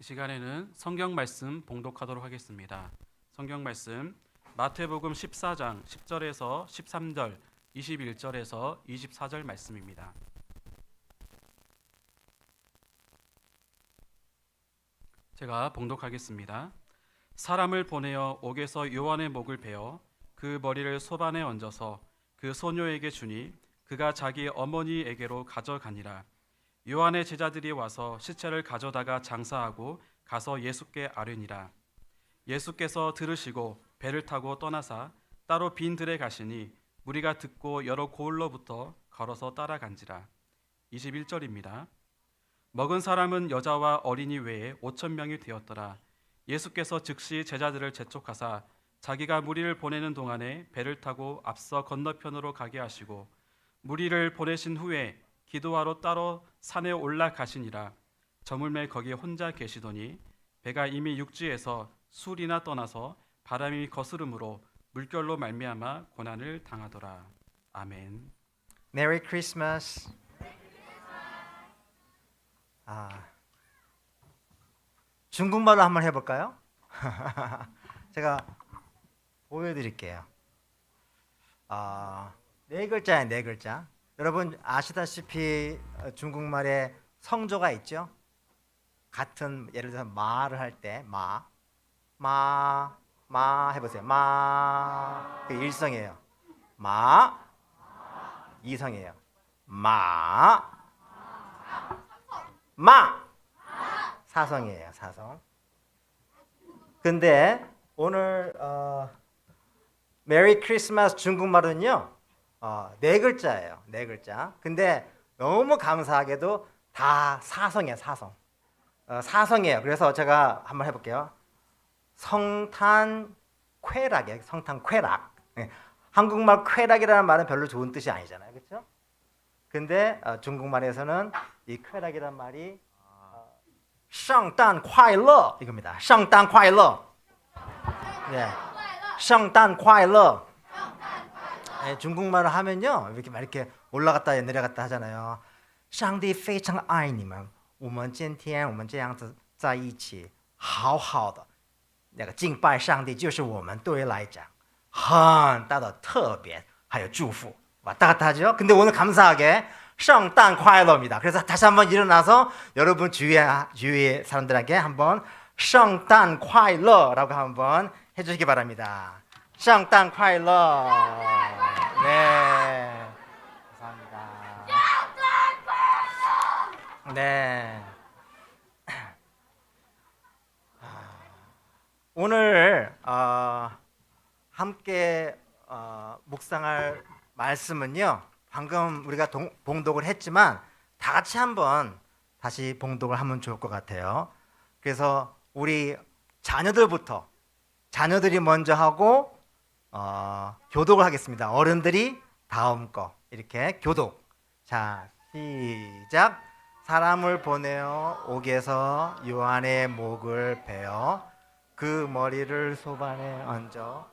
시간에는 성경 말씀 봉독하도록 하겠습니다. 성경 말씀 마태복음 14장 10절에서 13절, 21절에서 24절 말씀입니다. 제가 봉독하겠습니다. 사람을 보내어 옥에서 요한의 목을 베어 그 머리를 소반에 얹어서 그 소녀에게 주니 그가 자기 어머니에게로 가져가니라. 요한의 제자들이 와서 시체를 가져다가 장사하고 가서 예수께 아뢰니라. 예수께서 들으시고 배를 타고 떠나사 따로 빈 들에 가시니 무리가 듣고 여러 고을로부터 걸어서 따라간지라. 21절입니다. 먹은 사람은 여자와 어린이 외에 5,000명이 되었더라. 예수께서 즉시 제자들을 재촉하사 자기가 무리를 보내는 동안에 배를 타고 앞서 건너편으로 가게 하시고 무리를 보내신 후에 기도하러 따로 산에 올라가시니라. 저물매 거기 혼자 계시더니 배가 이미 육지에서 술이나 떠나서 바람이 거스름으로 물결로 말미암아 고난을 당하더라. 아멘. 메리 크리스마스. 중국말로 한번 해볼까요? 제가 보여드릴게요. 네 글자예요, 네 글자. 여러분 아시다시피 중국말에 성조가 있죠. 같은 예를 들어서 마를 할 때 마 해보세요. 그 일성이에요. 마 이성이에요. 마 사성이에요. 사성. 근데 오늘 메리 크리스마스 중국말은요 네 글자예요. 네 글자. 근데 너무 감사하게도 다 사성이에요. 사성. 사성이에요. 그래서 제가 한번 해볼게요. 성탄쾌락이에요. 성탄쾌락. 네. 한국말 쾌락이라는 말은 별로 좋은 뜻이 아니잖아요. 그렇죠? 근데 중국말에서는 이 쾌락이라는 말이 圣诞快乐 이겁니다. 圣诞快乐. 네. 圣诞快乐. 네, 중국말을 하면요. 이렇게 올라갔다 내려갔다 하잖아요. 上帝非常爱你们我们今天我们这样子在一起好好的那个敬拜上帝就是我们对于来讲很大的特别还有祝福. 왔다 갔다 하죠. 근데 오늘 감사하게 圣诞快乐입니다. 그래서 다시 한번 일어나서 여러분 주위의 사람들에게 한번 圣诞快乐라고 한번 해주시기 바랍니다. 圣诞快乐. 네, 감사합니다. 네. 오늘 함께 묵상할 말씀은요. 방금 우리가 봉독을 했지만 다 같이 한번 다시 봉독을 하면 좋을 것 같아요. 그래서 우리 자녀들이 먼저 하고 교독을 하겠습니다. 어른들이 다음 거 이렇게 교독. 자, 시작. 사람을 보내어 옥에서 요한의 목을 베어 그 머리를 소반에 얹어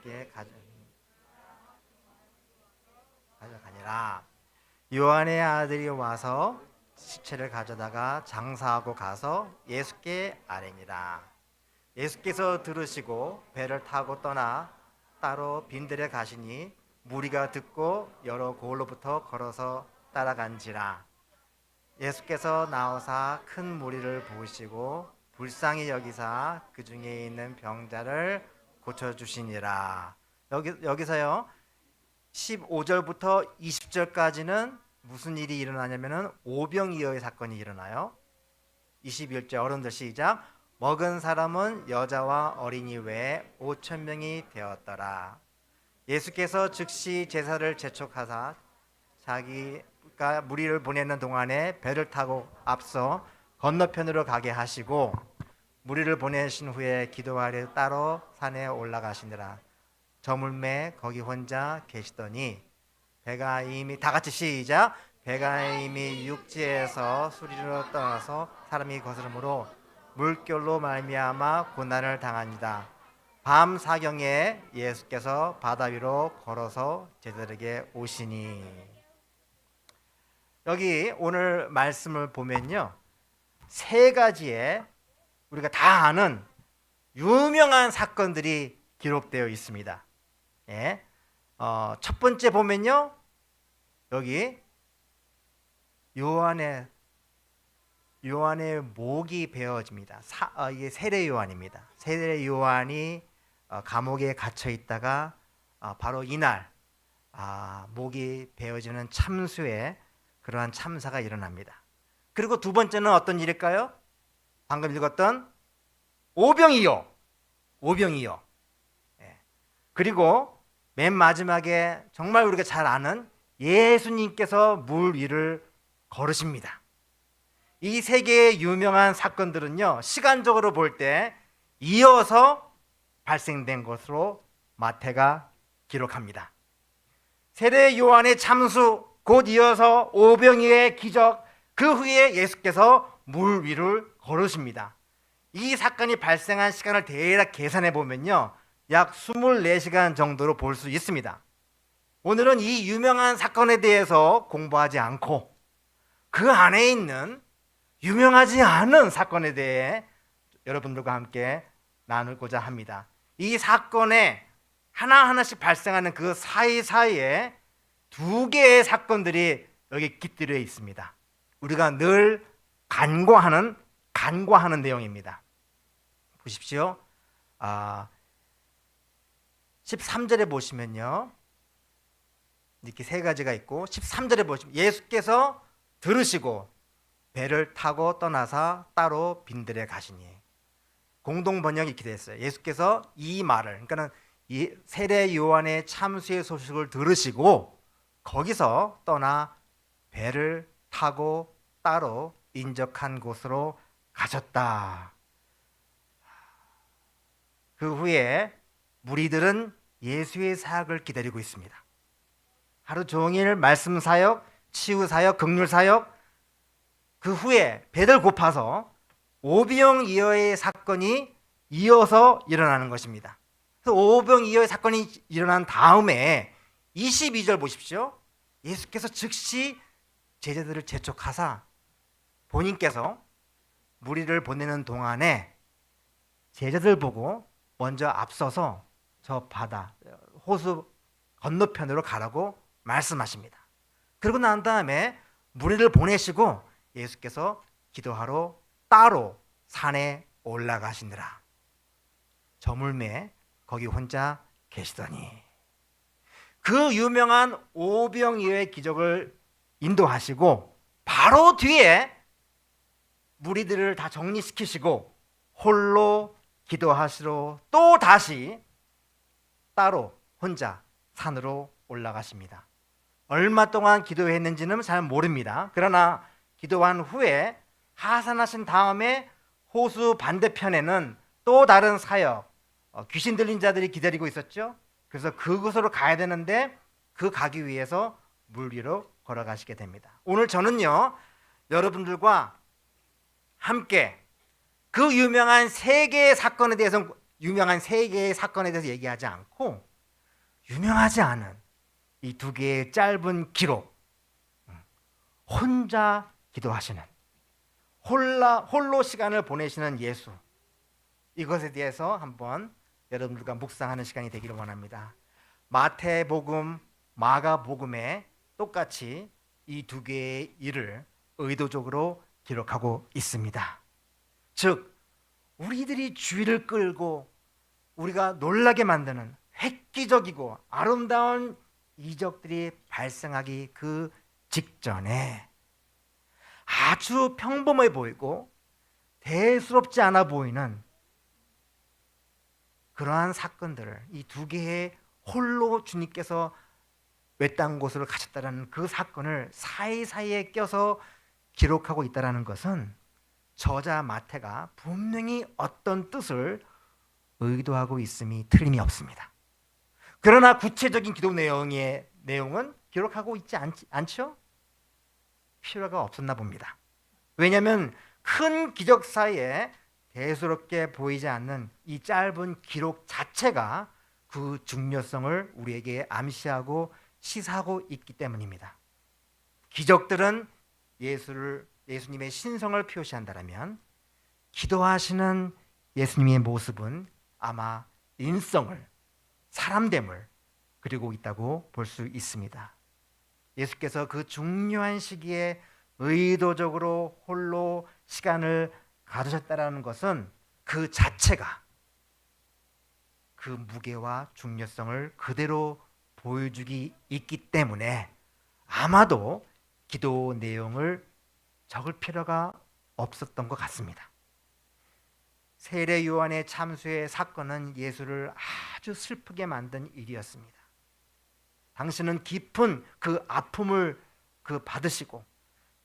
이렇게 가져가니라. 요한의 아들이 와서 시체를 가져다가 장사하고 가서 예수께 아뢰니라. 예수께서 들으시고 배를 타고 떠나 따로 빈들에 가시니 무리가 듣고 여러 고을로부터 걸어서 따라간지라. 예수께서 나오사 큰 무리를 보시고 불쌍히 여기사 그 중에 있는 병자를 고쳐주시니라. 여기서요 15절부터 20절까지는 무슨 일이 일어나냐면은 오병이어의 사건이 일어나요. 21절 어른들 시작. 먹은 사람은 여자와 어린이 외에 5,000명이 되었더라. 예수께서 즉시 제사를 재촉하사 자기가 무리를 보내는 동안에 배를 타고 앞서 건너편으로 가게 하시고 무리를 보내신 후에 기도하려 따로 산에 올라가시니라. 저물매 거기 혼자 계시더니 배가 이미 다 같이 시작. 배가 이미 육지에서 수리로 떠나서 사람이 거스름으로 물결로 말미암아 고난을 당합니다. 밤 사경에 예수께서 바다 위로 걸어서 제자들에게 오시니. 여기 오늘 말씀을 보면요 세 가지의 우리가 다 아는 유명한 사건들이 기록되어 있습니다. 예. 첫 번째 보면요, 여기 요한의 목이 베어집니다. 이게 세례 요한입니다. 세례 요한이 감옥에 갇혀 있다가 바로 이날 목이 베어지는 참수에 그러한 참사가 일어납니다. 그리고 두 번째는 어떤 일일까요? 방금 읽었던 오병이어. 예. 그리고 맨 마지막에 정말 우리가 잘 아는 예수님께서 물 위를 걸으십니다. 이 세 개의 유명한 사건들은요, 시간적으로 볼 때 이어서 발생된 것으로 마태가 기록합니다. 세례 요한의 참수, 곧 이어서 오병이어의 기적, 그 후에 예수께서 물 위를 걸으십니다. 이 사건이 발생한 시간을 대략 계산해 보면요, 약 24시간 정도로 볼 수 있습니다. 오늘은 이 유명한 사건에 대해서 공부하지 않고 그 안에 있는 유명하지 않은 사건에 대해 여러분들과 함께 나누고자 합니다. 이 사건에 하나하나씩 발생하는 그 사이사이에 두 개의 사건들이 여기 깃들여 있습니다. 우리가 늘 간과하는 내용입니다. 보십시오. 13절에 보시면요, 이렇게 세 가지가 있고, 13절에 보시면 예수께서 들으시고 배를 타고 떠나서 따로 빈들에 가시니, 공동 번역이 이렇게 됐어요. 예수께서 이 말을, 그러니까는 이 세례 요한의 참수의 소식을 들으시고 거기서 떠나 배를 타고 따로 인적한 곳으로 가셨다. 그 후에 무리들은 예수의 사역을 기다리고 있습니다. 하루 종일 말씀 사역, 치유 사역, 긍휼 사역. 그 후에 배를 고파서 오병이어의 사건이 이어서 일어나는 것입니다. 그래서 오병이어의 사건이 일어난 다음에 22절 보십시오. 예수께서 즉시 제자들을 재촉하사 본인께서 무리를 보내는 동안에 제자들 보고 먼저 앞서서 저 바다, 호수 건너편으로 가라고 말씀하십니다. 그러고 난 다음에 무리를 보내시고 예수께서 기도하러 따로 산에 올라가시느라 저물매 거기 혼자 계시더니, 그 유명한 오병이어의 기적을 인도하시고 바로 뒤에 무리들을 다 정리시키시고 홀로 기도하시러 또 다시 따로 혼자 산으로 올라가십니다. 얼마 동안 기도했는지는 잘 모릅니다. 그러나 기도한 후에 하산하신 다음에 호수 반대편에는 또 다른 사역, 귀신 들린 자들이 기다리고 있었죠. 그래서 그곳으로 가야 되는데 그 가기 위해서 물 위로 걸어가시게 됩니다. 오늘 저는요, 여러분들과 함께 그 유명한 세 개의 사건에 대해서 얘기하지 않고 유명하지 않은 이 두 개의 짧은 기록, 혼자 기도하시는, 홀로 시간을 보내시는 예수, 이것에 대해서 한번 여러분들과 묵상하는 시간이 되기를 원합니다. 마태복음, 마가복음에 똑같이 이 두 개의 일을 의도적으로 기록하고 있습니다. 즉 우리들이 주의를 끌고 우리가 놀라게 만드는 획기적이고 아름다운 이적들이 발생하기 그 직전에 아주 평범해 보이고 대수롭지 않아 보이는 그러한 사건들을, 이 두 개의 홀로 주님께서 외딴 곳으로 가셨다는 그 사건을 사이사이에 껴서 기록하고 있다는 것은 저자 마태가 분명히 어떤 뜻을 의도하고 있음이 틀림이 없습니다. 그러나 구체적인 기도 내용은 기록하고 있지 않죠? 필요가 없었나 봅니다. 왜냐하면 큰 기적 사이에 대수롭게 보이지 않는 이 짧은 기록 자체가 그 중요성을 우리에게 암시하고 시사하고 있기 때문입니다. 기적들은 예수님의 신성을 표시한다면 기도하시는 예수님의 모습은 아마 인성을, 사람됨을 그리고 있다고 볼 수 있습니다. 예수께서 그 중요한 시기에 의도적으로 홀로 시간을 가두셨다는 것은 그 자체가 그 무게와 중요성을 그대로 보여주기 있기 때문에 아마도 기도 내용을 적을 필요가 없었던 것 같습니다. 세례 요한의 참수의 사건은 예수를 아주 슬프게 만든 일이었습니다. 당신은 깊은 그 아픔을 받으시고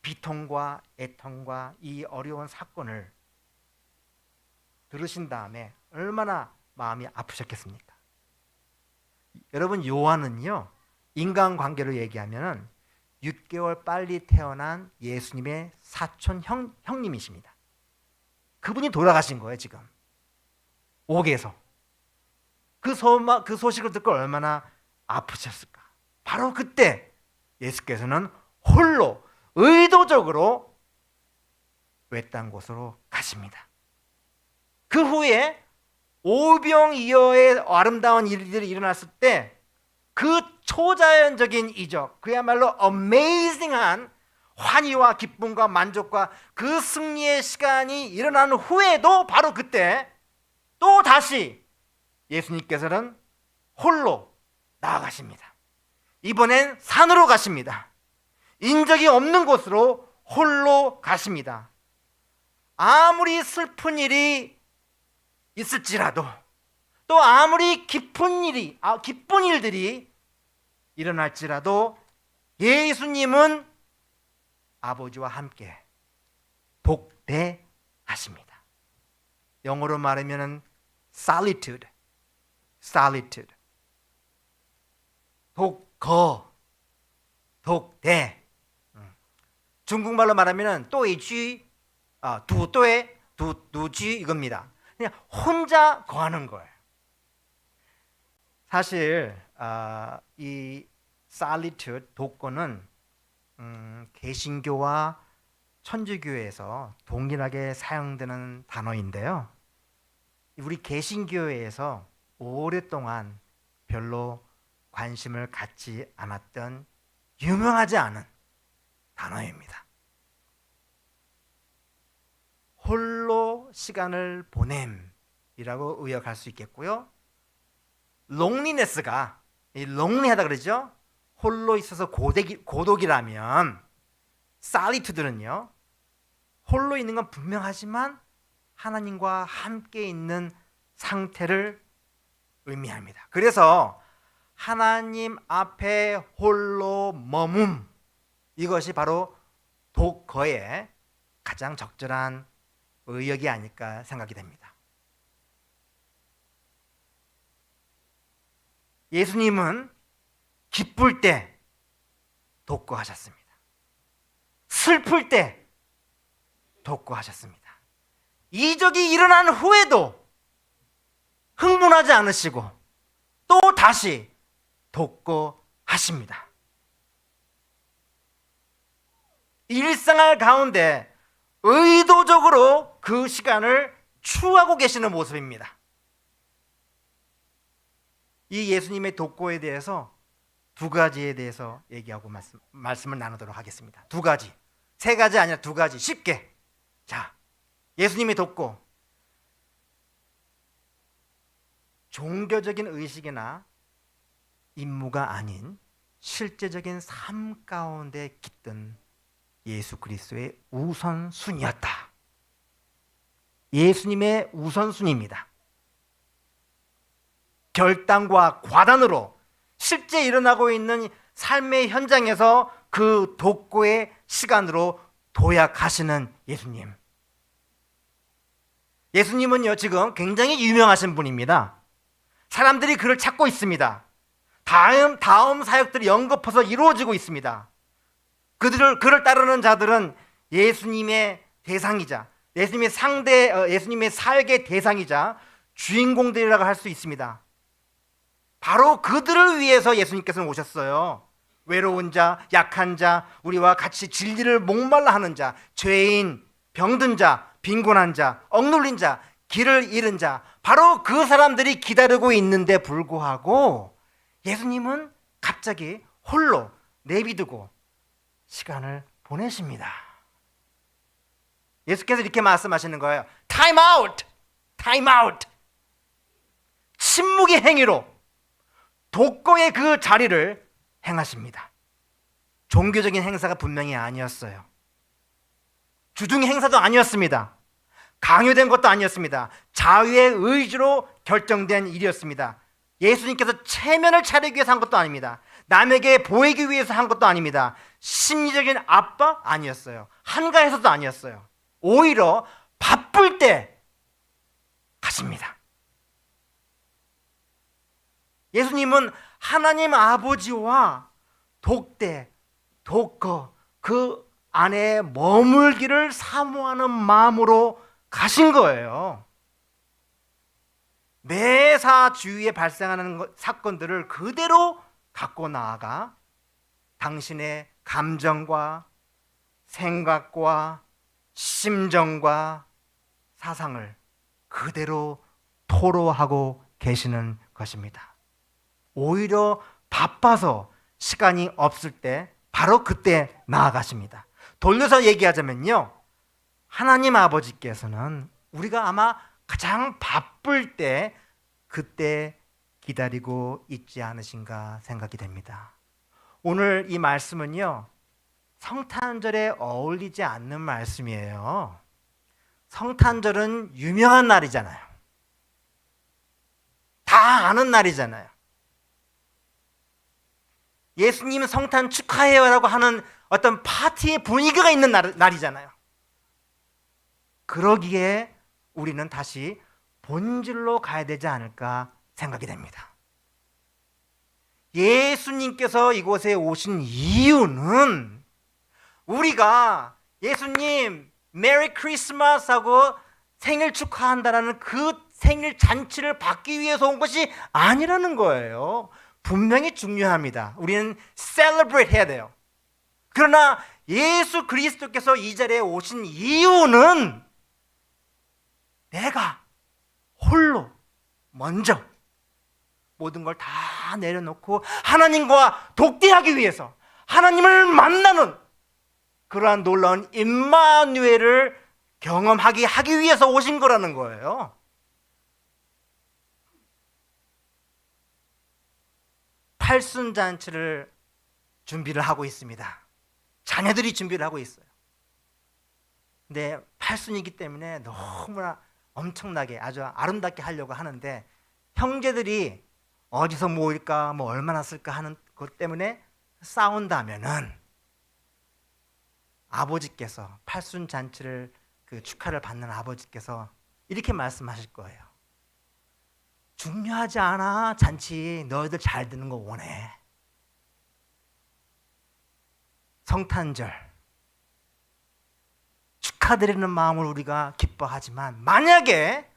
비통과 애통과 이 어려운 사건을 들으신 다음에 얼마나 마음이 아프셨겠습니까? 여러분, 요한은요, 인간관계로 얘기하면 6개월 빨리 태어난 예수님의 사촌 형님이십니다. 그분이 돌아가신 거예요, 지금. 옥에서. 그 소식을 듣고 얼마나 아프셨을까? 바로 그때 예수께서는 홀로 의도적으로 외딴 곳으로 가십니다. 그 후에 오병이어의 아름다운 일들이 일어났을 때 그 초자연적인 이적, 그야말로 어메이징한 환희와 기쁨과 만족과 그 승리의 시간이 일어난 후에도 바로 그때 또 다시 예수님께서는 홀로 나아가십니다. 이번엔 산으로 가십니다. 인적이 없는 곳으로 홀로 가십니다. 아무리 슬픈 일이 있을지라도 또 아무리 기쁜 일들이 일어날지라도 예수님은 아버지와 함께 독대하십니다. 영어로 말하면 solitude. 독대. 중국말로 말하면 또이쥐, 두쥐 이겁니다. 그냥 혼자 거하는 거예요. 사실 이 solitude, 독거는 개신교와 천주교에서 동일하게 사용되는 단어인데요. 우리 개신교회에서 오랫동안 별로 관심을 갖지 않았던 유명하지 않은 단어입니다. 홀로 시간을 보냄이라고 의역할 수 있겠고요. 롱리네스가 롱리하다 그러죠. 홀로 있어서 고독이라면 살리투드는요, 홀로 있는 건 분명하지만 하나님과 함께 있는 상태를 의미합니다. 그래서 하나님 앞에 홀로 머문, 이것이 바로 독거의 가장 적절한 의역이 아닐까 생각이 됩니다. 예수님은 기쁠 때 독거하셨습니다. 슬플 때 독거하셨습니다. 이적이 일어난 후에도 흥분하지 않으시고 또 다시 독거하십니다. 일생활 가운데 의도적으로 그 시간을 추구하고 계시는 모습입니다. 이 예수님의 독거에 대해서 두 가지에 대해서 얘기하고 말씀을 나누도록 하겠습니다. 두 가지, 세 가지 아니라 두 가지, 쉽게. 자, 예수님의 독거. 종교적인 의식이나 임무가 아닌 실제적인 삶 가운데 깃든 예수 그리스도의 우선순위였다. 예수님의 우선순위입니다. 결단과 과단으로 실제 일어나고 있는 삶의 현장에서 그 독고의 시간으로 도약하시는 예수님. 예수님은요, 지금 굉장히 유명하신 분입니다. 사람들이 그를 찾고 있습니다. 다음 사역들이 연거푸서 이루어지고 있습니다. 그를 따르는 자들은 예수님의 대상이자 예수님의 사역의 대상이자 주인공들이라고 할 수 있습니다. 바로 그들을 위해서 예수님께서는 오셨어요. 외로운 자, 약한 자, 우리와 같이 진리를 목말라 하는 자, 죄인, 병든 자, 빈곤한 자, 억눌린 자, 길을 잃은 자, 바로 그 사람들이 기다리고 있는데 불구하고 예수님은 갑자기 홀로 내비두고 시간을 보내십니다. 예수께서 이렇게 말씀하시는 거예요. Time out! Time out! 침묵의 행위로 독거의 그 자리를 행하십니다. 종교적인 행사가 분명히 아니었어요. 주중 행사도 아니었습니다. 강요된 것도 아니었습니다. 자유의 의지로 결정된 일이었습니다. 예수님께서 체면을 차리기 위해서 한 것도 아닙니다. 남에게 보이기 위해서 한 것도 아닙니다. 심리적인 압박 아니었어요. 한가해서도 아니었어요. 오히려 바쁠 때 가십니다. 예수님은 하나님 아버지와 독대, 독거 그 안에 머물기를 사모하는 마음으로 가신 거예요. 매사 주위에 발생하는 사건들을 그대로 갖고 나아가 당신의 감정과 생각과 심정과 사상을 그대로 토로하고 계시는 것입니다. 오히려 바빠서 시간이 없을 때 바로 그때 나아가십니다. 돌려서 얘기하자면요, 하나님 아버지께서는 우리가 아마 가장 바쁠 때 그때 기다리고 있지 않으신가 생각이 됩니다. 오늘 이 말씀은요, 성탄절에 어울리지 않는 말씀이에요. 성탄절은 유명한 날이잖아요. 다 아는 날이잖아요. 예수님 성탄 축하해요라고 하는 어떤 파티의 분위기가 있는 날이잖아요. 그러기에 우리는 다시 본질로 가야 되지 않을까 생각이 됩니다. 예수님께서 이곳에 오신 이유는 우리가 예수님 메리 크리스마스 하고 생일 축하한다라는 그 생일 잔치를 받기 위해서 온 것이 아니라는 거예요. 분명히 중요합니다. 우리는 celebrate 해야 돼요. 그러나 예수 그리스도께서 이 자리에 오신 이유는 내가 홀로 먼저 모든 걸 다 내려놓고 하나님과 독대하기 위해서 하나님을 만나는 그러한 놀라운 임마누엘을 하기 위해서 오신 거라는 거예요. 팔순잔치를 준비를 하고 있습니다. 자녀들이 준비를 하고 있어요. 근데 팔순이기 때문에 너무나 엄청나게 아주 아름답게 하려고 하는데 형제들이 어디서 모일까 뭐 얼마나 쓸까 하는 것 때문에 싸운다면은 아버지께서 팔순잔치를 그 축하를 받는 아버지께서 이렇게 말씀하실 거예요. 중요하지 않아. 잔치 너희들 잘 드는 거 원해. 성탄절 축하드리는 마음으로 우리가 기뻐하지만 만약에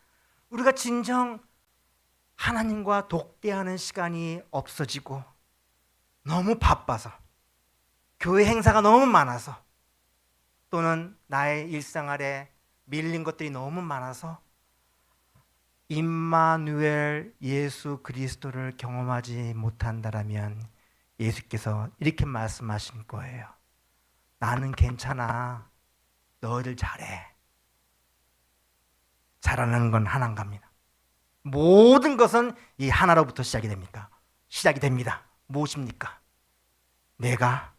우리가 진정 하나님과 독대하는 시간이 없어지고 너무 바빠서 교회 행사가 너무 많아서 또는 나의 일생활에 밀린 것들이 너무 많아서 임마누엘 예수 그리스도를 경험하지 못한다라면 예수께서 이렇게 말씀하신 거예요. 나는 괜찮아. 너희들 잘해. 잘하는 건 하나인갑니다. 모든 것은 이 하나로부터 시작이 됩니다. 무엇입니까? 내가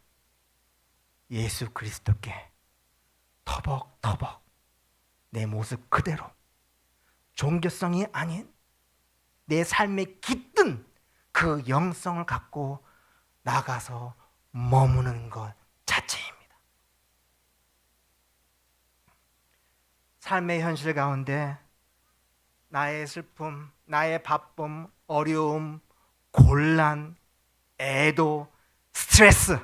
예수 그리스도께 터벅터벅 내 모습 그대로 종교성이 아닌 내 삶에 깃든 그 영성을 갖고 나가서 머무는 것 자체입니다. 삶의 현실 가운데 나의 슬픔, 나의 바쁨, 어려움, 곤란, 애도, 스트레스,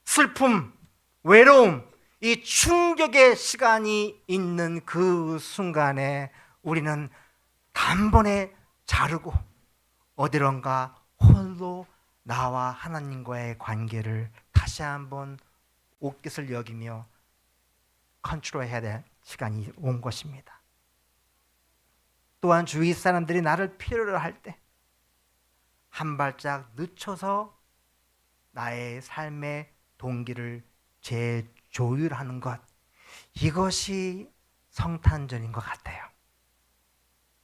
슬픔, 외로움, 이 충격의 시간이 있는 그 순간에 우리는 단번에 자르고 어디론가 홀로 나와 하나님과의 관계를 다시 한번 옷깃을 여기며 컨트롤해야 시간이 온 것입니다. 또한 주위 사람들이 나를 필요로 할 때 한 발짝 늦춰서 나의 삶의 동기를 재조율하는 것, 이것이 성탄절인 것 같아요.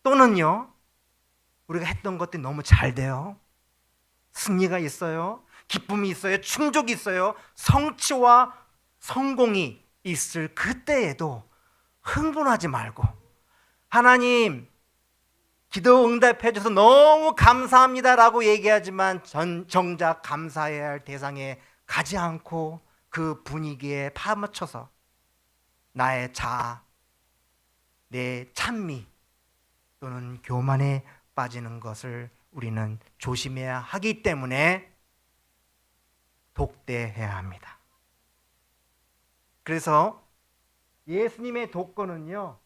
또는요, 우리가 했던 것들이 너무 잘 돼요. 승리가 있어요. 기쁨이 있어요. 충족이 있어요. 성취와 성공이 있을 그때에도 흥분하지 말고, 하나님 기도 응답해 줘서 너무 감사합니다라고 얘기하지만 정작 감사해야 할 대상에 가지 않고 그 분위기에 파묻혀서 나의 자아, 내 찬미 또는 교만에 빠지는 것을 우리는 조심해야 하기 때문에 독대해야 합니다. 그래서 예수님의 독거는요,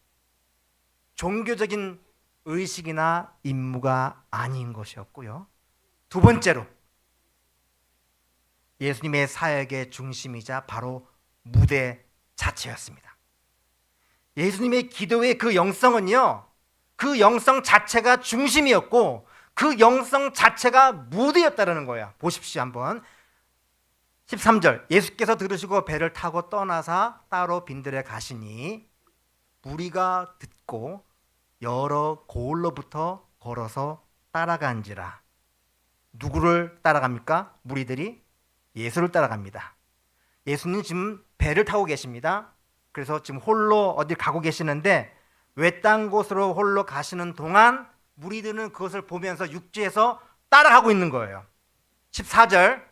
종교적인 의식이나 임무가 아닌 것이었고요. 두 번째로 예수님의 사역의 중심이자 바로 무대 자체였습니다. 예수님의 기도의 그 영성은요, 그 영성 자체가 중심이었고 그 영성 자체가 무대였다는 거예요. 보십시오 한번. 13절, 예수께서 들으시고 배를 타고 떠나사 따로 빈들에 가시니 무리가 듣고 여러 고을로부터 걸어서 따라간지라. 누구를 따라갑니까? 무리들이 예수를 따라갑니다. 예수님 지금 배를 타고 계십니다. 그래서 지금 홀로 어디 가고 계시는데 외딴 곳으로 홀로 가시는 동안 무리들은 그것을 보면서 육지에서 따라가고 있는 거예요. 14절,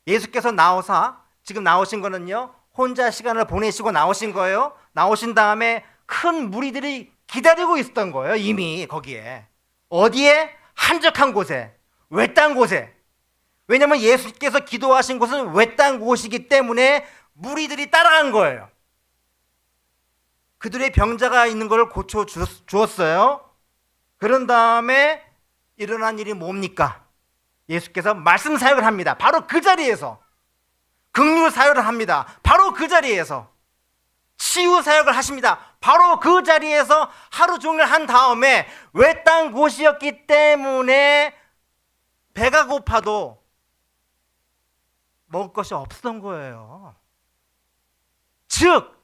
예수께서 나오사, 지금 나오신 거는요, 혼자 시간을 보내시고 나오신 거예요. 나오신 다음에 큰 무리들이 기다리고 있었던 거예요. 이미 거기에. 어디에? 한적한 곳에, 외딴 곳에. 왜냐하면 예수께서 기도하신 곳은 외딴 곳이기 때문에 무리들이 따라간 거예요. 그들의 병자가 있는 걸 고쳐 주었어요. 그런 다음에 일어난 일이 뭡니까? 예수께서 말씀 사역을 합니다. 바로 그 자리에서. 긍휼 사역을 합니다. 바로 그 자리에서. 치유 사역을 하십니다. 바로 그 자리에서 하루 종일 한 다음에 외딴 곳이었기 때문에 배가 고파도 먹을 것이 없었던 거예요. 즉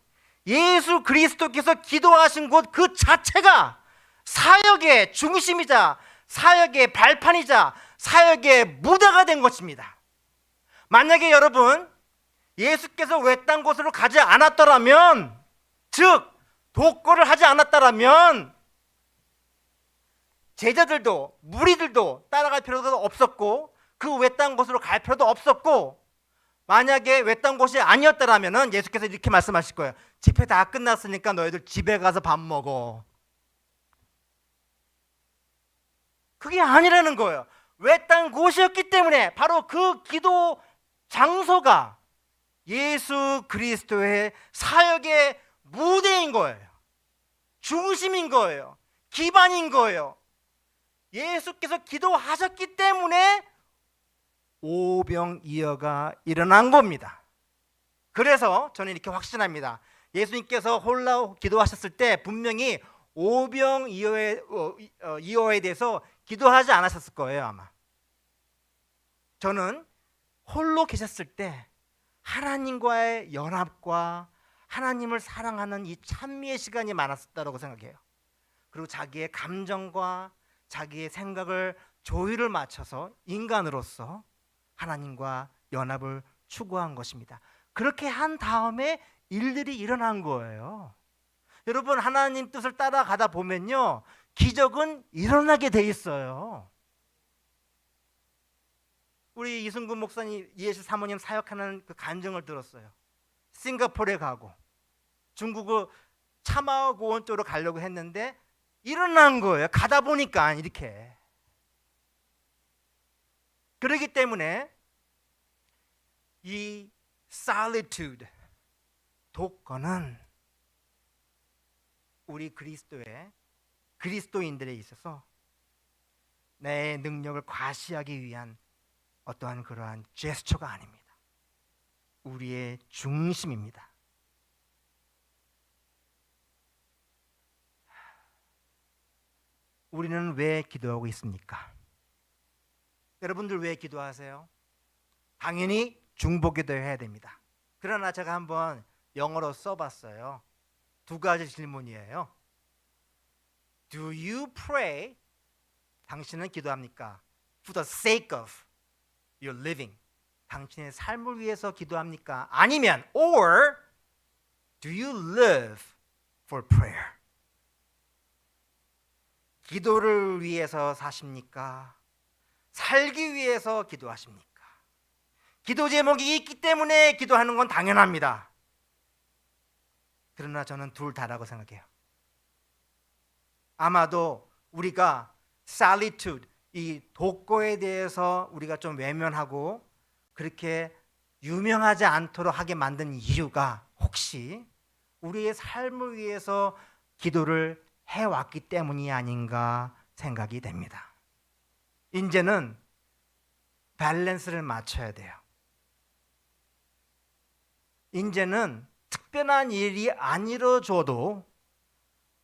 예수 그리스도께서 기도하신 곳 그 자체가 사역의 중심이자 사역의 발판이자 사역의 무대가 된 것입니다. 만약에 여러분 예수께서 외딴 곳으로 가지 않았더라면, 즉 독거를 하지 않았더라면 제자들도 무리들도 따라갈 필요도 없었고 그 외딴 곳으로 갈 필요도 없었고, 만약에 외딴 곳이 아니었더라면 예수께서 이렇게 말씀하실 거예요. 집회 다 끝났으니까 너희들 집에 가서 밥 먹어. 그게 아니라는 거예요. 외딴 곳이었기 때문에 바로 그 기도 장소가 예수 그리스도의 사역의 무대인 거예요. 중심인 거예요. 기반인 거예요. 예수께서 기도하셨기 때문에 오병이어가 일어난 겁니다. 그래서 저는 이렇게 확신합니다. 예수님께서 홀로 기도하셨을 때 분명히 오병이어에 대해서 기도하지 않으셨을 거예요, 아마. 저는 홀로 계셨을 때 하나님과의 연합과 하나님을 사랑하는 이 찬미의 시간이 많았다고 생각해요. 그리고 자기의 감정과 자기의 생각을 조율을 맞춰서 인간으로서 하나님과 연합을 추구한 것입니다. 그렇게 한 다음에 일들이 일어난 거예요. 여러분, 하나님 뜻을 따라가다 보면요, 기적은 일어나게 돼 있어요. 우리 이승근 목사님, 이해실 사모님 사역하는 그 간증을 들었어요. 싱가포르에 가고 중국의 차마고원 쪽으로 가려고 했는데 일어난 거예요. 가다 보니까 이렇게. 그렇기 때문에 이 solitude, 독거는 우리 그리스도인들에 있어서 내 능력을 과시하기 위한 어떠한 그러한 제스처가 아닙니다. 우리의 중심입니다. 우리는 왜 기도하고 있습니까? 여러분들 왜 기도하세요? 당연히 중보기도 해야 됩니다. 그러나 제가 한번 영어로 써봤어요. 두 가지 질문이에요. Do you pray? 당신은 기도합니까? For the sake of your living. 당신의 삶을 위해서 기도합니까? 아니면 or do you live for prayer? 기도를 위해서 사십니까? 살기 위해서 기도하십니까? 기도 제목이 있기 때문에 기도하는 건 당연합니다. 그러나 저는 둘 다라고 생각해요. 아마도 우리가 solitude, 이 독거에 대해서 우리가 좀 외면하고 그렇게 유명하지 않도록 하게 만든 이유가 혹시 우리의 삶을 위해서 기도를 해왔기 때문이 아닌가 생각이 됩니다. 이제는 밸런스를 맞춰야 돼요. 이제는 특별한 일이 안 이루어져도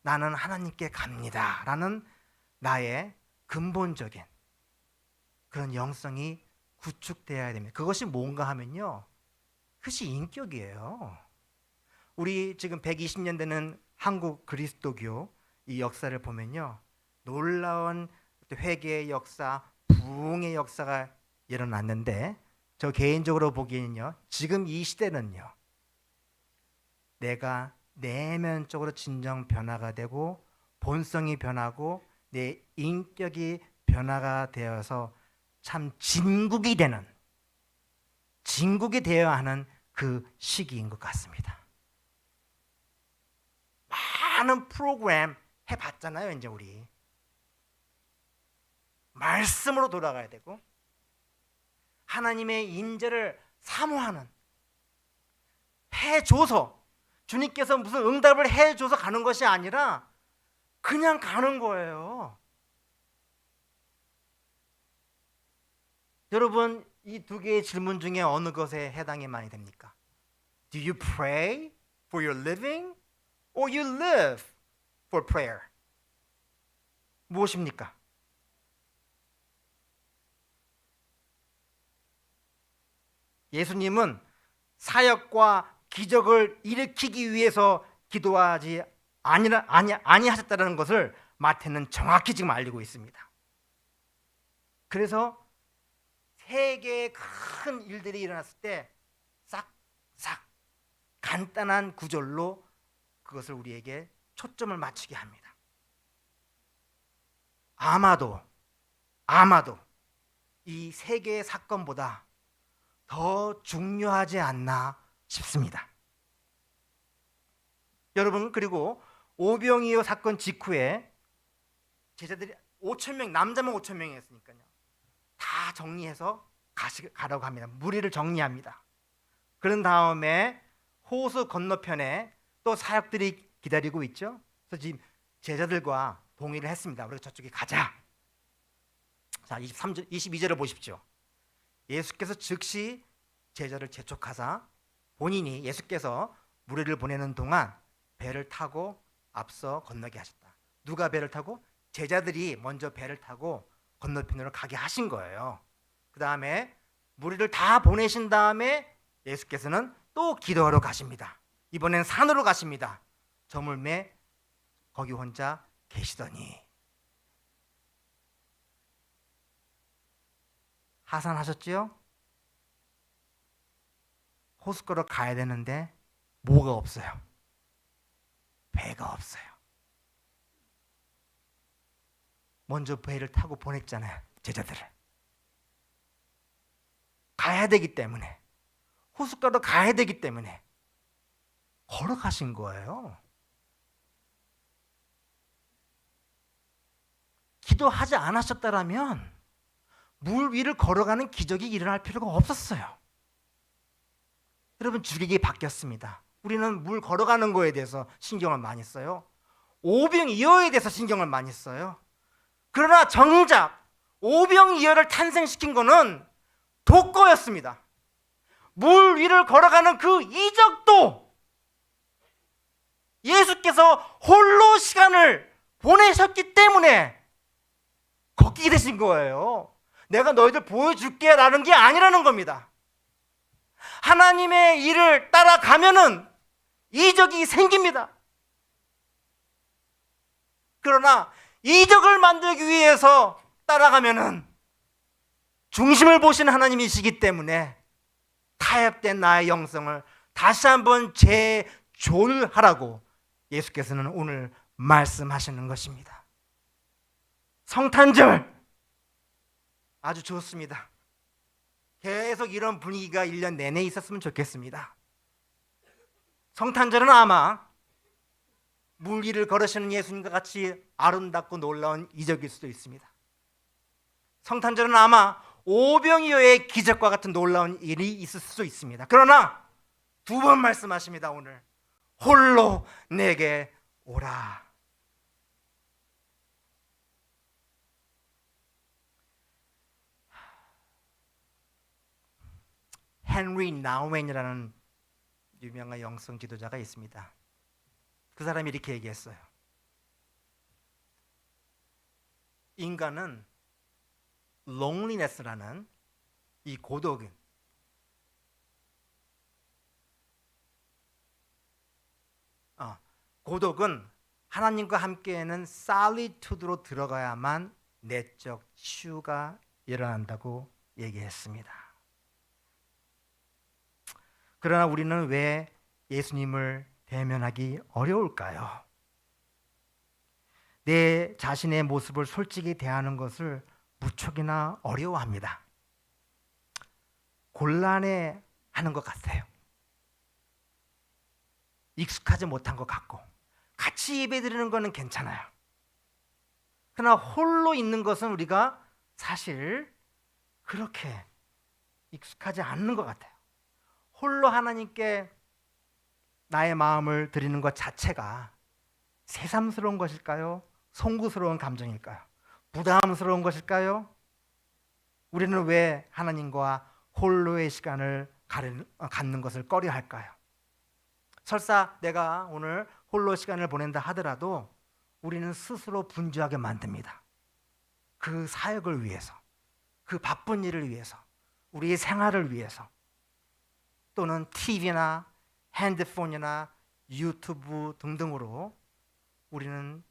나는 하나님께 갑니다 라는 나의 근본적인 그런 영성이 구축되어야 됩니다. 그것이 뭔가 하면요, 그것이 인격이에요. 우리 지금 120년 되는 한국 그리스도교 이 역사를 보면요, 놀라운 회개의 역사, 부흥의 역사가 일어났는데, 저 개인적으로 보기에는요, 지금 이 시대는요, 내가 내면적으로 진정 변화가 되고 본성이 변하고 내 인격이 변화가 되어서 참 진국이 되어야 하는 그 시기인 것 같습니다. 많은 프로그램 해봤잖아요. 이제 우리 말씀으로 돌아가야 되고 하나님의 임재를 사모하는, 해줘서 주님께서 무슨 응답을 해줘서 가는 것이 아니라 그냥 가는 거예요. 여러분, 이 두 개의 질문 중에 어느 것에 해당이 많이 됩니까? Do you pray for your living or you live for prayer? 무엇입니까? 예수님은 사역과 기적을 일으키기 위해서 기도하지 아니하셨다는 것을 마태는 정확히 지금 알리고 있습니다. 그래서 세 개의 큰 일들이 일어났을 때 싹싹 간단한 구절로 그것을 우리에게 초점을 맞추게 합니다. 아마도 이 세 개의 사건보다 더 중요하지 않나 싶습니다. 여러분, 그리고 오병이어 사건 직후에 제자들이 5,000명, 남자만 5,000명이었으니까요, 다 정리해서 가라고 합니다. 무리를 정리합니다. 그런 다음에 호수 건너편에 또 사역들이 기다리고 있죠. 그래서 지금 제자들과 동의를 했습니다. 우리가 저쪽에 가자. 자, 22절을 보십시오. 예수께서 즉시 제자를 재촉하사 본인이 예수께서 무리를 보내는 동안 배를 타고 앞서 건너게 하셨다. 누가 배를 타고? 제자들이 먼저 배를 타고 건너편으로 가게 하신 거예요. 그 다음에 무리를 다 보내신 다음에 예수께서는 또 기도하러 가십니다. 이번엔 산으로 가십니다. 저물매 거기 혼자 계시더니. 하산하셨지요? 호숫가로 가야 되는데 뭐가 없어요? 배가 없어요. 먼저 배를 타고 보냈잖아요, 제자들을. 가야 되기 때문에, 호숫가로 가야 되기 때문에 걸어가신 거예요. 기도하지 않으셨다라면 물 위를 걸어가는 기적이 일어날 필요가 없었어요. 여러분, 주객이 바뀌었습니다. 우리는 물 걸어가는 거에 대해서 신경을 많이 써요. 오병이어에 대해서 신경을 많이 써요. 그러나 정작 오병이어를 탄생시킨 것은 독거였습니다. 물 위를 걸어가는 그 이적도 예수께서 홀로 시간을 보내셨기 때문에 걷게 되신 거예요. 내가 너희들 보여줄게 라는 게 아니라는 겁니다. 하나님의 일을 따라가면은 이적이 생깁니다. 그러나 이적을 만들기 위해서 따라가면은 중심을 보시는 하나님이시기 때문에 타협된 나의 영성을 다시 한번 재조율하라고 예수께서는 오늘 말씀하시는 것입니다. 성탄절 아주 좋습니다. 계속 이런 분위기가 1년 내내 있었으면 좋겠습니다. 성탄절은 아마 물 위를 걸으시는 예수님과 같이 아름답고 놀라운 이적일 수도 있습니다. 성탄절은 아마 오병이어의 기적과 같은 놀라운 일이 있을 수도 있습니다. 그러나 두 번 말씀하십니다. 오늘 홀로 내게 오라. 헨리 나우맨이라는 유명한 영성 지도자가 있습니다. 그 사람이 이렇게 얘기했어요. 인간은 loneliness라는 이 고독은 하나님과 함께하는 solitude로 들어가야만 내적 치유가 일어난다고 얘기했습니다. 그러나 우리는 왜 예수님을 대면하기 어려울까요? 내 자신의 모습을 솔직히 대하는 것을 무척이나 어려워합니다. 곤란해 하는 것 같아요. 익숙하지 못한 것 같고 같이 예배드리는 것은 괜찮아요. 그러나 홀로 있는 것은 우리가 사실 그렇게 익숙하지 않는 것 같아요. 홀로 하나님께 나의 마음을 드리는 것 자체가 새삼스러운 것일까요? 송구스러운 감정일까요? 부담스러운 것일까요? 우리는 왜 하나님과 홀로의 시간을 갖는 것을 꺼려할까요? 설사 내가 오늘 홀로 시간을 보낸다 하더라도 우리는 스스로 분주하게 만듭니다. 그 사역을 위해서, 그 바쁜 일을 위해서, 우리의 생활을 위해서, 또는 TV나 핸드폰이나 유튜브 등등으로 우리는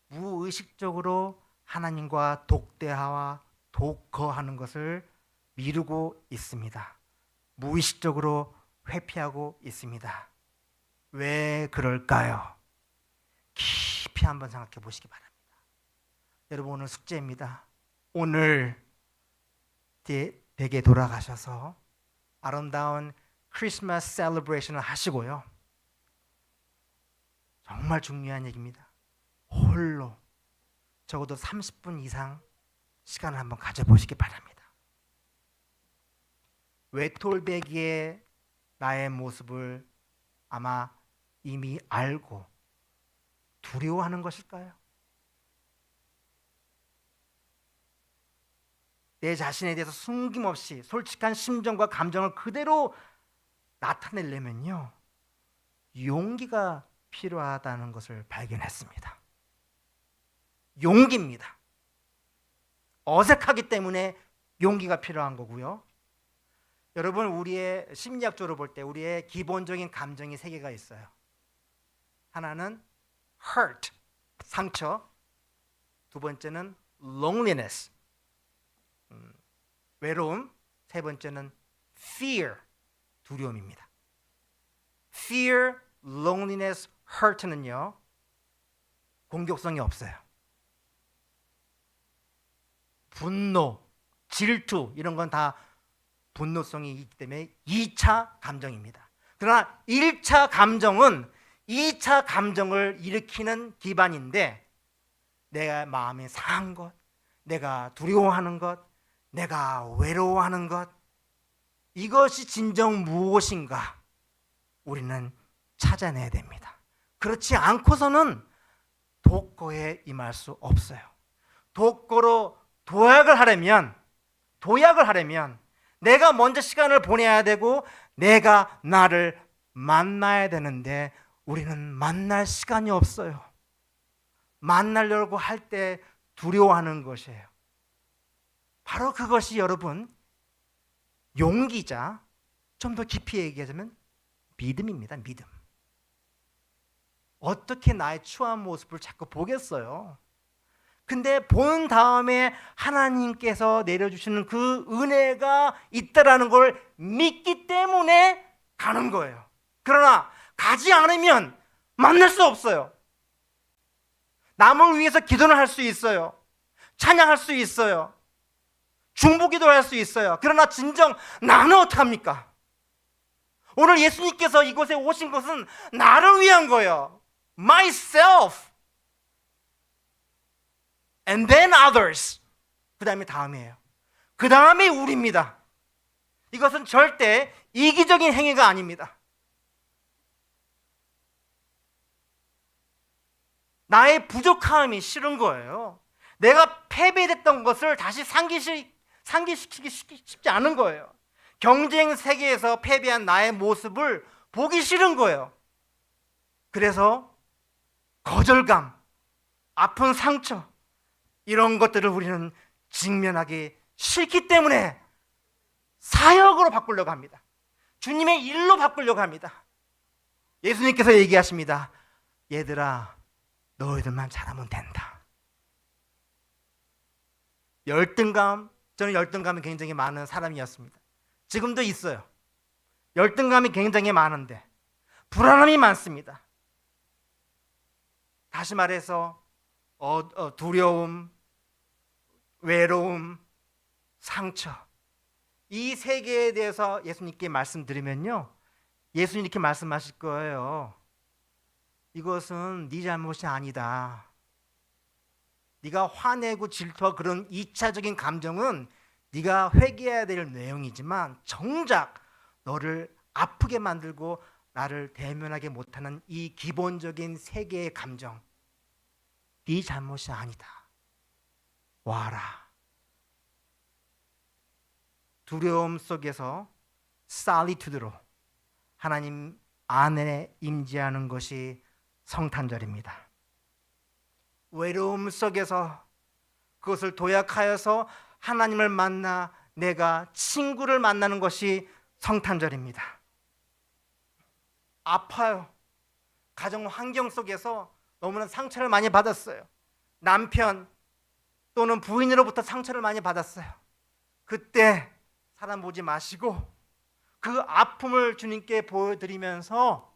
무의식적으로 하나님과 독대하와 독거하는 것을 미루고 있습니다. 무의식적으로 회피하고 있습니다. 왜 그럴까요? 깊이 한번 생각해 보시기 바랍니다. 여러분, 오늘 숙제입니다. 오늘 댁에 돌아가셔서 아름다운 크리스마스 셀러브레이션을 하시고요. 정말 중요한 얘기입니다. 홀로 적어도 30분 이상 시간을 한번 가져보시기 바랍니다. 외톨배기의 나의 모습을 아마 이미 알고 두려워하는 것일까요? 내 자신에 대해서 숨김없이 솔직한 심정과 감정을 그대로 나타내려면요, 용기가 필요하다는 것을 발견했습니다. 용기입니다. 어색하기 때문에 용기가 필요한 거고요. 여러분, 우리의 심리학적으로 볼 때 우리의 기본적인 감정이 세 개가 있어요. 하나는 hurt, 상처. 두 번째는 loneliness, 외로움. 세 번째는 fear, 두려움입니다. fear, loneliness, hurt는요, 공격성이 없어요. 분노, 질투 이런 건 다 분노성이 있기 때문에 2차 감정입니다. 그러나 1차 감정은 2차 감정을 일으키는 기반인데, 내가 마음이 상한 것, 내가 두려워하는 것, 내가 외로워하는 것, 이것이 진정 무엇인가 우리는 찾아내야 됩니다. 그렇지 않고서는 독거에 임할 수 없어요. 독거로 도약을 하려면 내가 먼저 시간을 보내야 되고 내가 나를 만나야 되는데 우리는 만날 시간이 없어요. 만나려고 할 때 두려워하는 것이에요. 바로 그것이 여러분 용기자, 좀 더 깊이 얘기하자면 믿음입니다. 믿음. 어떻게 나의 추한 모습을 자꾸 보겠어요? 근데 본 다음에 하나님께서 내려주시는 그 은혜가 있다라는 걸 믿기 때문에 가는 거예요. 그러나 가지 않으면 만날 수 없어요. 남을 위해서 기도는 할 수 있어요. 찬양할 수 있어요. 중보기도를 할 수 있어요. 그러나 진정 나는 어떡합니까? 오늘 예수님께서 이곳에 오신 것은 나를 위한 거예요. Myself and then others. 그 다음이에요. 그 다음에 우리입니다. 이것은 절대 이기적인 행위가 아닙니다. 나의 부족함이 싫은 거예요. 내가 패배됐던 것을 다시 상기시키기 쉽지 않은 거예요. 경쟁 세계에서 패배한 나의 모습을 보기 싫은 거예요. 그래서 거절감, 아픈 상처, 이런 것들을 우리는 직면하기 싫기 때문에 사역으로 바꾸려고 합니다. 주님의 일로 바꾸려고 합니다. 예수님께서 얘기하십니다. 얘들아, 너희들만 잘하면 된다. 저는 열등감이 굉장히 많은 사람이었습니다. 지금도 있어요. 열등감이 굉장히 많은데 불안함이 많습니다. 다시 말해서 두려움, 외로움, 상처, 이 세 개에 대해서 예수님께 말씀드리면요, 예수님 이렇게 말씀하실 거예요. 이것은 네 잘못이 아니다. 네가 화내고 질투하고 그런 2차적인 감정은 네가 회개해야 될 내용이지만 정작 너를 아프게 만들고 나를 대면하게 못하는 이 기본적인 세 개의 감정, 네 잘못이 아니다. 와라. 두려움 속에서 살리투드로 하나님 안에 임재하는 것이 성탄절입니다. 외로움 속에서 그것을 도약하여서 하나님을 만나 내가 친구를 만나는 것이 성탄절입니다. 아파요. 가정 환경 속에서 너무나 상처를 많이 받았어요. 남편 또는 부인으로부터 상처를 많이 받았어요. 그때 사람 보지 마시고 그 아픔을 주님께 보여드리면서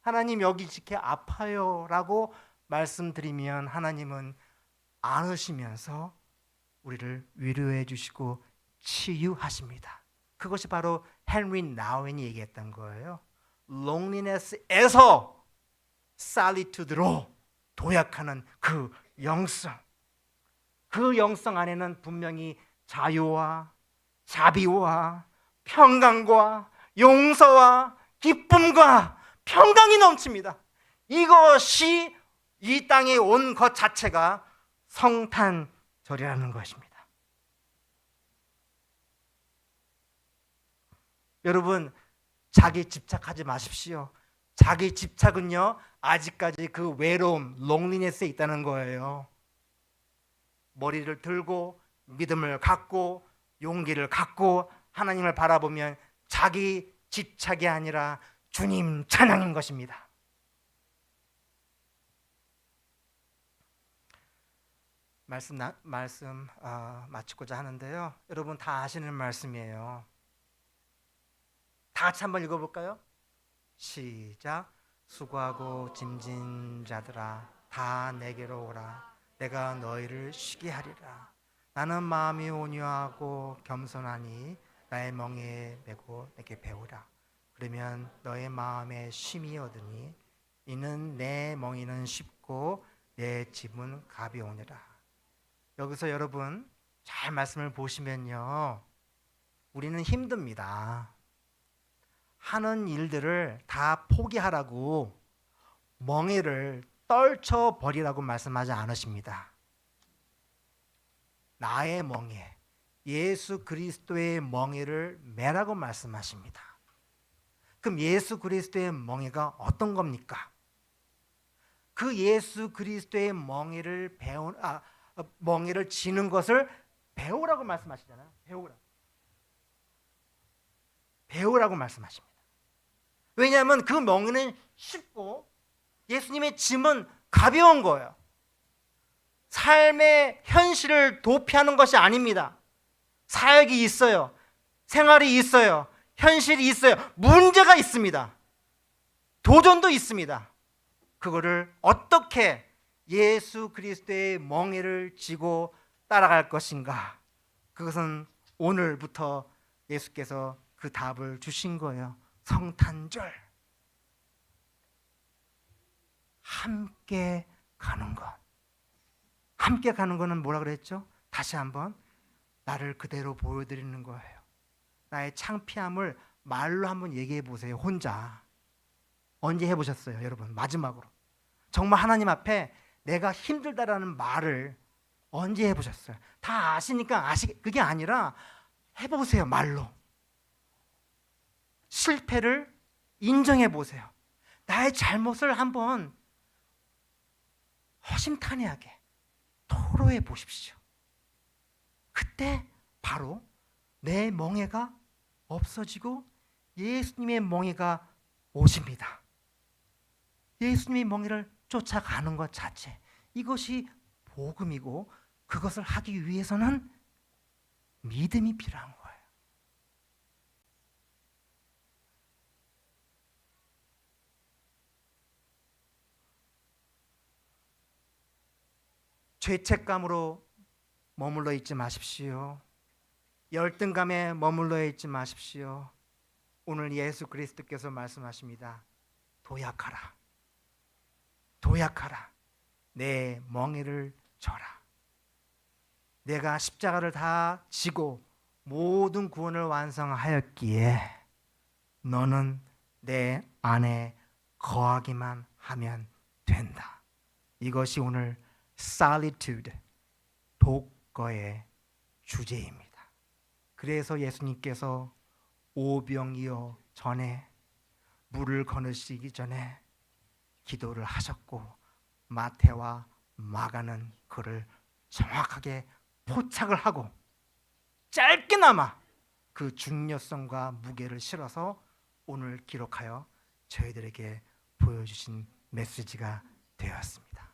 하나님 여기 이렇게 아파요 라고 말씀드리면 하나님은 안으시면서 우리를 위로해 주시고 치유하십니다. 그것이 바로 헨리 나우엔이 얘기했던 거예요. loneliness에서 solitude로 도약하는 그 영성. 그 영성 안에는 분명히 자유와 자비와 평강과 용서와 기쁨과 평강이 넘칩니다. 이것이 이 땅에 온 것 자체가 성탄절이라는 것입니다. 여러분, 자기 집착하지 마십시오. 자기 집착은요, 아직까지 그 외로움, 롱리네스에 있다는 거예요. 머리를 들고 믿음을 갖고 용기를 갖고 하나님을 바라보면 자기 집착이 아니라 주님 찬양인 것입니다. 말씀 마치고자 하는데요. 여러분 다 아시는 말씀이에요. 다 같이 한번 읽어볼까요? 시작. 수고하고 짐진 자들아 다 내게로 오라. 내가 너희를 쉬게 하리라. 나는 마음이 온유하고 겸손하니 나의 멍에에 메고 내게 배우라. 그러면 너의 마음에 쉼이 얻으니 이는 내 멍에는 쉽고 내 짐은 가벼우니라. 여기서 여러분 잘 말씀을 보시면요, 우리는 힘듭니다. 하는 일들을 다 포기하라고 멍에를 떨쳐버리라고 말씀하지 않으십니다. 나의 멍에, 예수 그리스도의 멍에를 매라고 말씀하십니다. 그럼 예수 그리스도의 멍에가 어떤 겁니까? 그 예수 그리스도의 멍에를 지는 것을 배우라고 말씀하시잖아요. 배우라고 말씀하십니다. 왜냐하면 그 멍에는 쉽고 예수님의 짐은 가벼운 거예요. 삶의 현실을 도피하는 것이 아닙니다. 사역이 있어요. 생활이 있어요. 현실이 있어요. 문제가 있습니다. 도전도 있습니다. 그거를 어떻게 예수 그리스도의 멍에를 지고 따라갈 것인가? 그것은 오늘부터 예수께서 그 답을 주신 거예요. 성탄절. 함께 가는 것. 함께 가는 것은 뭐라 그랬죠? 다시 한번 나를 그대로 보여드리는 거예요. 나의 창피함을 말로 한번 얘기해 보세요. 혼자. 언제 해보셨어요, 여러분? 마지막으로. 정말 하나님 앞에 내가 힘들다라는 말을 언제 해보셨어요? 다 아시니까 그게 아니라 해보세요, 말로. 실패를 인정해 보세요. 나의 잘못을 한번 허심탄회하게 토로해 보십시오. 그때 바로 내 멍에가 없어지고 예수님의 멍에가 오십니다. 예수님의 멍에를 쫓아가는 것 자체, 이것이 복음이고 그것을 하기 위해서는 믿음이 필요한 거예요. 죄책감으로 머물러 있지 마십시오. 열등감에 머물러 있지 마십시오. 오늘 예수 그리스도께서 말씀하십니다. 도약하라. 도약하라. 내 멍에를 져라. 내가 십자가를 다 지고 모든 구원을 완성하였기에 너는 내 안에 거하기만 하면 된다. 이것이 오늘 solitude, 독거의 주제입니다. 그래서 예수님께서 오병이어 전에 물을 거느시기 전에 기도를 하셨고 마태와 마가는 그를 정확하게 포착을 하고 짧게나마 그 중요성과 무게를 실어서 오늘 기록하여 저희들에게 보여주신 메시지가 되었습니다.